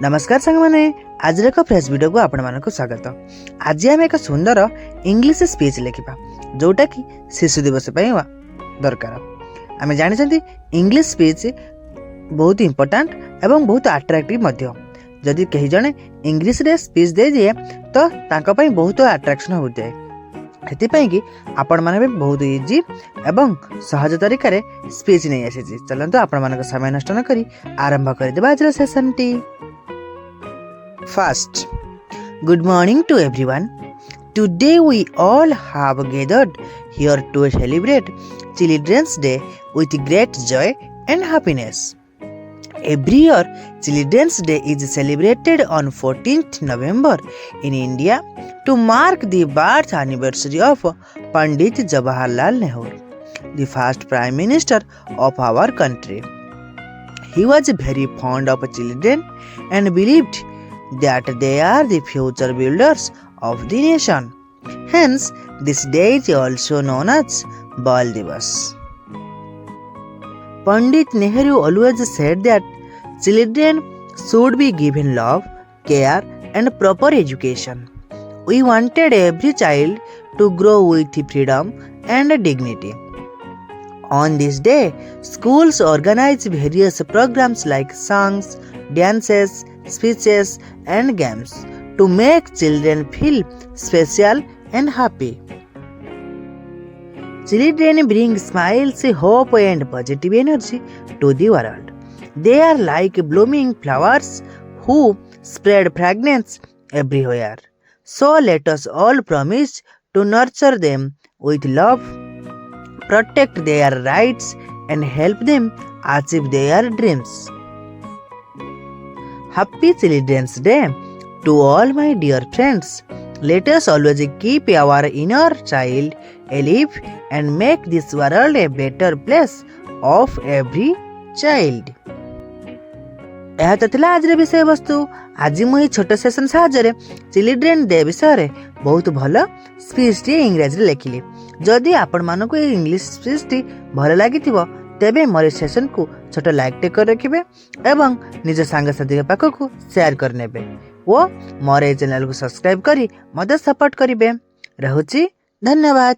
नमस्कार सांग मैंने आज एक फ्रेश वीडियो को आपण मानक स्वागत। आज आम एक सुंदर इंग्लिश स्पीच लिखा जोटा कि शिशु दिवस दरकार। आम जानी इंग्लिश स्पीच बहुत इंपोर्टाट एवं बहुत अट्राक्टिव। जदि कहीं जड़े इंग्लिश रे स्पीच दे दिए तो तांको बहुत अट्राक्शन होता है। कि आपण माने भी बहुत इजी एवं सहज तरीका रे स्पीच नहीं आसी। चलते आपण मान समय नष्ट न करी आरंभ कर आज session T. First, good morning to everyone. Today we all have gathered here to celebrate Children's Day with great joy and happiness. Every year, Children's Day is celebrated on 14th November in India to mark the birth anniversary of Pandit Jawaharlal Nehru, the first Prime Minister of our country. He was very fond of children and believed that they are the future builders of the nation. Hence, this day is also known as Bal Divas. Pandit Nehru always said that children should be given love, care, and proper education. We wanted every child to grow with freedom and dignity. On this day, schools organize various programs like songs, dances, speeches, and games to make children feel special and happy. Children bring smiles, hope, and positive energy to the world. They are like blooming flowers who spread fragrance everywhere. So let us all promise to nurture them with love, protect their rights, and help them achieve their dreams. Happy Children's Day to all my dear friends. Let us always keep our inner child alive and make this world a better place of every child. यह था आज विषय वस्तु। आज मुझे छोट session साहाय्य children day विषय बहुत भल स्पीच टी इंग्रजी लिखिली। जदि आपण मानक इंग्लिश स्पीच टी भल लगी तेबे मोर सेशन को छोट लाइक टे कर रखिबे एवं निज सांगसाथी पाखक शेयर करनेबे वो मोर चैनल को सब्सक्राइब करी मदद सपोर्ट करिवे। रहुची धन्यवाद।